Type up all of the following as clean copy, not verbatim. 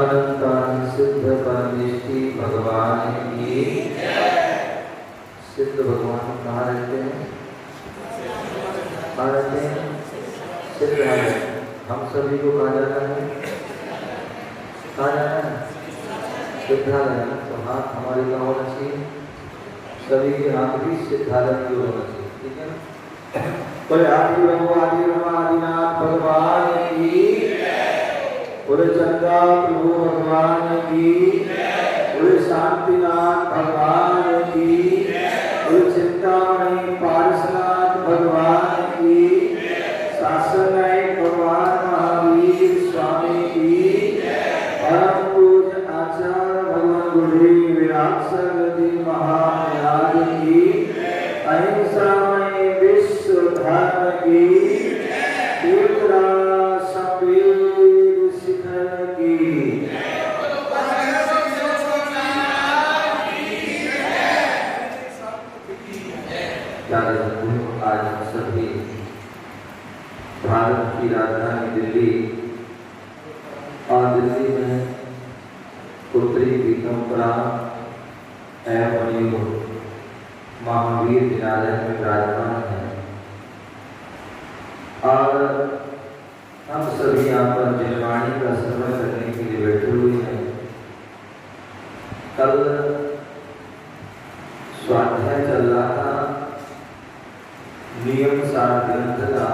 अनंतानि सिद्ध परमेष्टि भगवान की। सिद्ध भगवान कहाँ रहते हैं? कहाँ रहते हैं? सिद्धालय। हम सभी को कहाँ जाना है? कहाँ जाना है? सिद्धालय। तो हाथ हमारे कहाँ होना चाहिए? सभी के हाथ भी सिद्धालय की ओर होना चाहिए। ठीक है ना? बोले आदि ब्रह्म आदि ब्रह्म आदिनाथ भगवान की। बोले चंद्रा प्रभु भगवान की। बोले शांतिनाथ भगवान की। बोले चिंतामणि पार्श्वनाथ भगवान की। शासन भगवान महावीर स्वामी की। परम पूज्य आचार्य भगवान गुरुदेव विरासगति महाराज की। अहिंसामय विश्व धर्म की। शिखर की। आज हम सभी भारत की राजधानी दिल्ली और दिल्ली में उत्तरी पीतमपुरा एवं महावीर विद्यालय में विराजमान है और हम सभी यहाँ पर जनवाणी का श्रवण करने के लिए बैठे हुए हैं। कल स्वाध्याय चल रहा था नियम सार ग्रंथ का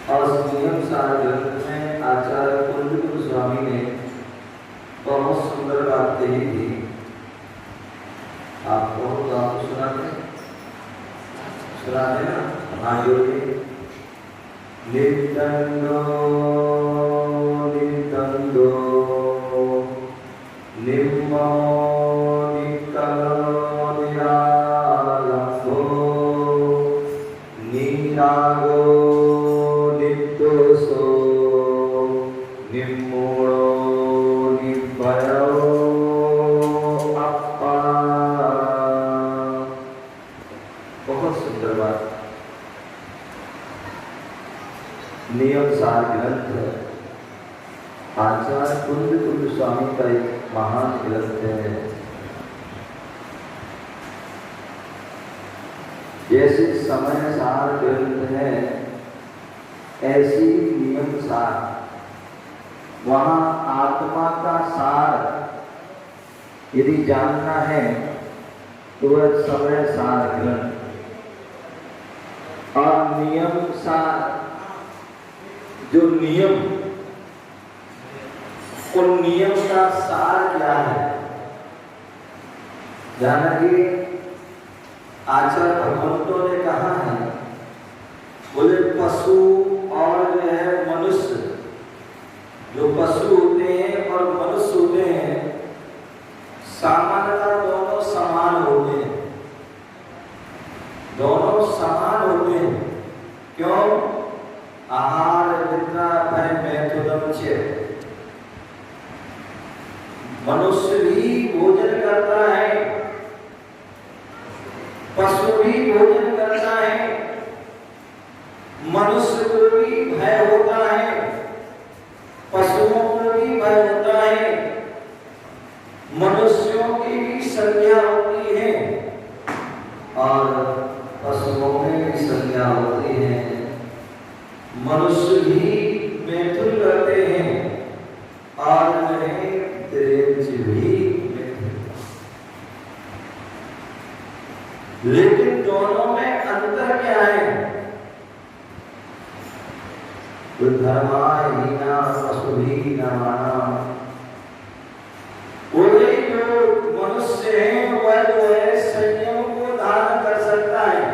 और उस नियम सार ग्रंथ में आचार्य कुंज गोस्वामी ने बहुत सुंदर बात कही थी। आपको सुनाते ना आगे नित्तंदो नित्तंदो निम्मो नित्तलो निरालंबो निरागो निर्दोषो निर्मूलो निर्भयो अपरा। बहुत सुंदर बात। नियम सार ग्रंथ आचार्य कुंज स्वामी का एक महान ग्रंथ है। जैसे समय सार ग्रंथ है ऐसी नियम सार, वहां आत्मा का सार यदि जानना है तो वह समय सार ग्रंथ और नियम सार जो नियम, उन नियम का सार क्या है? जाना कि आचार्य भगवंतों ने कहा है, बोले पशु और जो है मनुष्य, जो पशु होते हैं और मनुष्य होते हैं सामान्यतः दोनों समान होते हैं। दोनों समान होते हैं। क्यों? आहार निद्रा भय मैथुनम च। मनुष्य भी भोजन करता है, पशु भी भोजन करता है, मनुष्य को भी भय होता है, पशुओं को भी भय होता है, मनुष्यों की भी संज्ञा होती है और पशुओं में भी संज्ञा होती है। मनुष्य भी मैथुन करते हैं और भी लेकिन दोनों में अंतर क्या है? धर्माहीना पशुहीना। बोले जो मनुष्य है वह जो है संयम को धारण कर सकता है,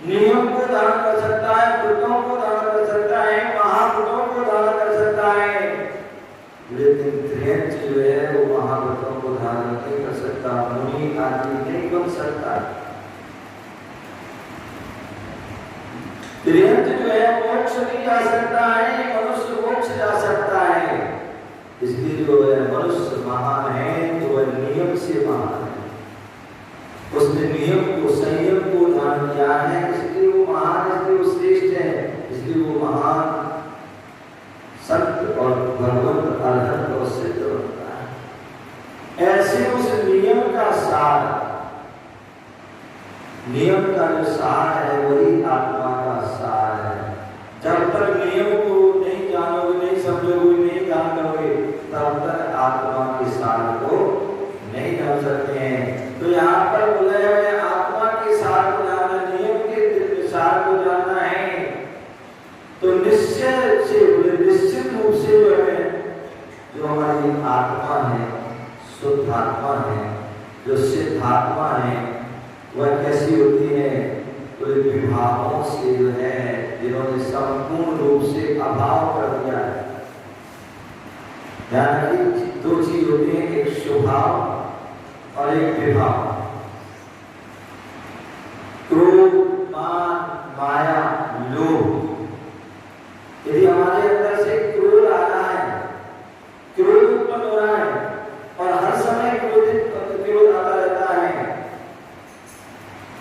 नियम को धारण कर सकता है, व्रतों को धारण कर सकता है, महाव्रतों को धारण कर सकता है। लेकिन ध्रेंच जो है वो महाव्रतों को धारण नहीं कर सकता, मुनि आदि नहीं बन सकता। ध्रेंच जो है मोक्ष नहीं जा सकता है, मनुष्य मोक्ष जा सकता है। इसलिए जो है मनुष्य महान है तो वह नियम से महान है। उसने नियम को संयम को धारण किया है, इसलिए वो महान, इसलिए वो श्रेष्ठ है, इसलिए वो महान संत और भगवंत संसार को जानना है तो निश्चित रूप से जो है, जो हमारी आत्मा है, शुद्ध आत्मा है, जो सिद्ध आत्मा है, वह कैसी होती है? तो विभागों से जो है, जिन्होंने संपूर्ण रूप से अभाव कर दिया है। यानी दो चीज होती है, एक स्वभाव और एक विभाग। क्रोध, मान, माया, लोभ। यदि हमारे अंदर से क्रोध आ रहा है, क्रोध उत्पन्न हो रहा है और हर समय क्रोध आता रहता है,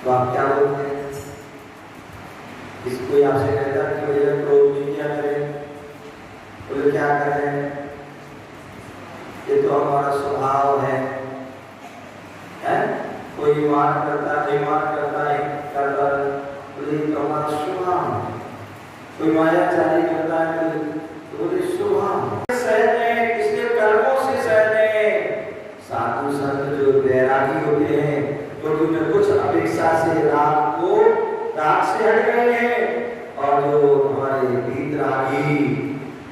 तो आप क्या बोलते हैं? इसको आपसे कहता है कि भैया क्रोध नहीं क्या करें, बोले क्या करें, ये तो हमारा स्वभाव है? कोई मान करता है, ईमान करता है, करता है, बोले तो हमारा स्वभाव है। कोई मायाचारी करता है, तो बोले स्वभाव। सहने किसके कर्मों से सहने? साधु संत जो वैरागी होते हैं, तो उन्हें कुछ अपेक्षा से राग से हट गए हैं, और जो हमारे वीतरागी,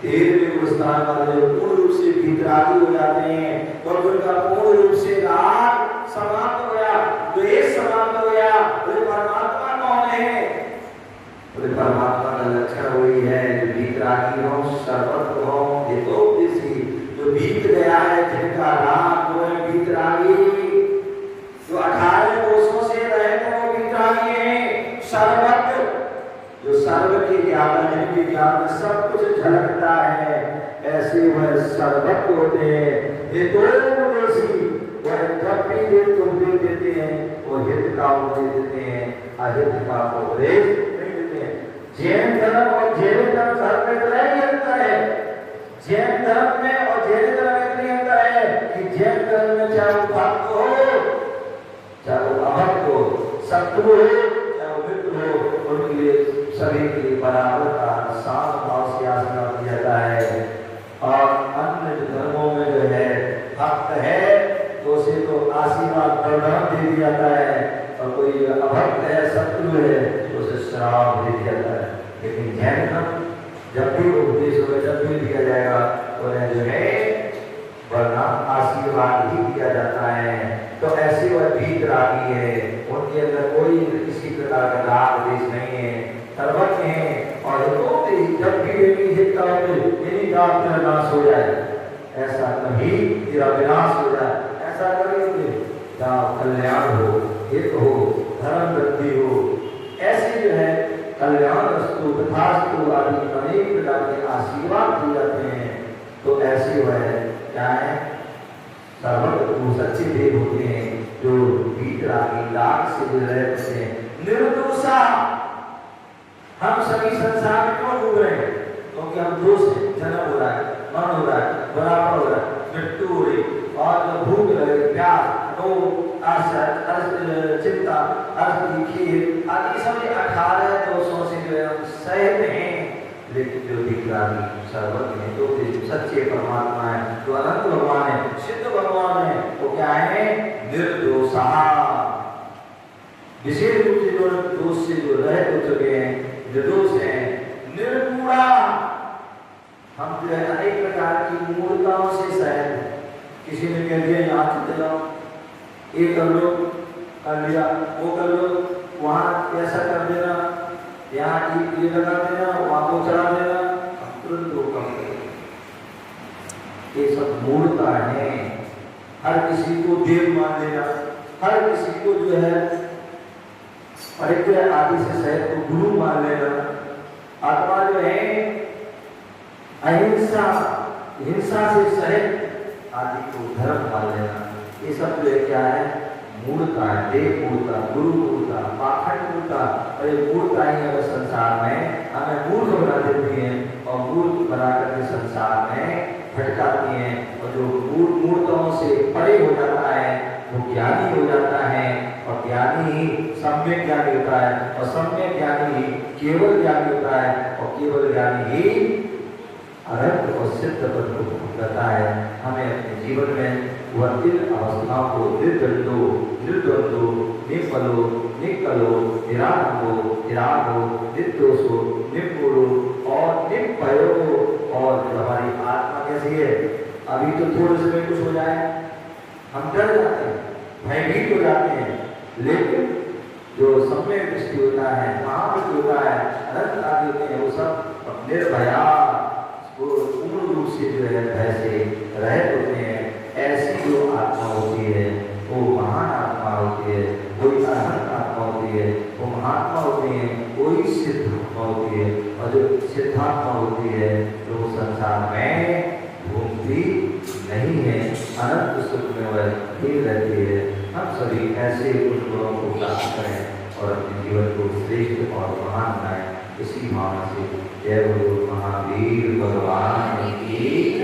तेल में गुस्तान वाले पूर्ण रूप से वीतरागी हो जाते हैं, और उनका पूर्ण रूप से राग समाप्त हो गया, द्वेष समाप्त हो गया। तो परमात्मा कौन है? तो परमात्मा का लक्षण वही है जो वीतरागी हो, सर्वत्र हो, हितोपदेशी, जो बीत गया है, जिनका राग वो है वीतरागी, जो 18 दोषों से रहित वो वीतरागी है। सर्वत्र, जो सर्व के ज्ञान, जिनके ज्ञान में सब कुछ झलकता है, ऐसे वह सर्वत्र होते हैं। हितोपदेशी, वह जब भी हित उपदेश देते हैं, वो हित का उपदेश देते हैं, अहित का उपदेश नहीं देते हैं। जैन धर्म और जैन धर्म में इतना ही अंतर है। जैन धर्म में और जैन धर्म में इतनी अंतर है कि जैन धर्म में चाहे वो भक्त हो, चाहे वो अभक्त हो, शत्रु हो, चाहे वो मित्र हो, उनके लिए सभी के लिए बराबर का साथ भाव से आशीर्वाद दिया जाता है। और अन्य धर्मों में जो है भक्त है तो उसे तो आशीर्वाद प्रदान दे दिया जाता है, और कोई अभक्त है, शत्रु है, तो उसे श्राप दे दिया जाता है। लेकिन जैन धर्म जब भी उपदेश होगा, जब भी दिया जाएगा, उन्हें जो है वरना आशीर्वाद ही दिया जाता है। तो ऐसे वह वीतरागी है, उनके अंदर कोई किसी प्रकार का राग देश नहीं है, सर्वज्ञ है, और जब भी हित का यदि नाश हो जाए, ऐसा कभी तेरा विनाश हो जाए, ऐसा करेंगे क्या कल्याण हो, हित हो, धर्म वृद्धि हो, ऐसे जो है कल्याण वस्तु तथास्तु आदि अनेक प्रकार के आशीर्वाद दिए जाते हैं। तो ऐसे वह क्या है? सर्वत्र सच्चे देव होते हैं, जो वीतरागी लाग से गुजरे होते हैं। निर्दोषा, हम सभी संसार में क्यों डूब रहे हैं? क्योंकि हम दोष है, जन्म हो रहा है, मरण हो रहा है, बुढ़ापा हो रहा है, मृत्यु हो रही, और जो भूख लगे, प्यास, रोग, आशा, चिंता, खेद आदि सभी 18 दोषों से जो है हम सहते हैं। लेकिन जो वीतरागी सर्वज्ञ है, जो सच्चे परमात्मा है, जो अनंत भगवान है, सिद्ध भगवान है, वो क्या है? निर्दोषा। विशेष रूप से जो दोष से जो रहित हो चुके हैं, निर्दोष है। निर्गुणा, हम जो है अनेक प्रकार की मूर्ताओं से सहज हैं। किसी ने कह दिया यहाँ चले जाओ, ये कर लो, कर लिया, वो कर लो, वहाँ ऐसा कर देना, यहाँ ये लगा देना, वहाँ को चढ़ा देना, तुरंत वो कम कर। ये सब मूर्ता है। हर किसी को देव मान लेना, हर किसी को जो है परिग्रह आदि से सहित को गुरु मान लेना। आत्मा जो है अहिंसा, हिंसा से सहित आदि को धर्म मान लेना। ये सब जो है क्या है? मूर्ता है, देव मूर्ता, गुरु मूर्ता, पाखंड मूर्ता। और ये मूर्ता ही अगर संसार में हमें मूर्ख बना देती है और मूर्ख बना करके संसार में भटकाती हैं। और जो मूर्तों से परे हो जाता है वो ज्ञानी हो जाता है, और ज्ञानी ही सम्यक ज्ञानी होता है, और सम्यक ज्ञानी ही केवल ज्ञानी होता है, और केवल ज्ञानी ही अनंत और सिद्ध पद को भोगता है। हमें अपने जीवन में वह इन अवस्थाओं को निर्दंडो, निर्द्वंदो, निफलो, निकलो, निरागो, निरागो, निर्दोषो, निर्गुणो और निपयो। और जो हमारी आत्मा कैसी है, अभी तो थोड़े समय कुछ हो जाए हम डर जाते हैं, भयभीत हो जाते हैं, लेकिन जो समय दृष्टि होता है, महावृत्ति होता है, अनंत आदि होते हैं, वो सब निर्भया पूर्ण रूप से जो है भय से रहित होते हैं। ऐसी जो आत्मा होती है वो महान आत्मा होती है, कोई अनंत आत्मा होती है, वो महात्मा होती है, कोई सिद्ध आत्मा होती है। और जो सिद्धात्मा होती है तो वो संसार में घूमती नहीं है, अनंत सुख में वह स्थिर रहती है। हम सभी ऐसे उन गुणों को प्राप्त करें और अपने जीवन को श्रेष्ठ और महान बनाएं। इसी भावना से जय गुरु महावीर भगवान की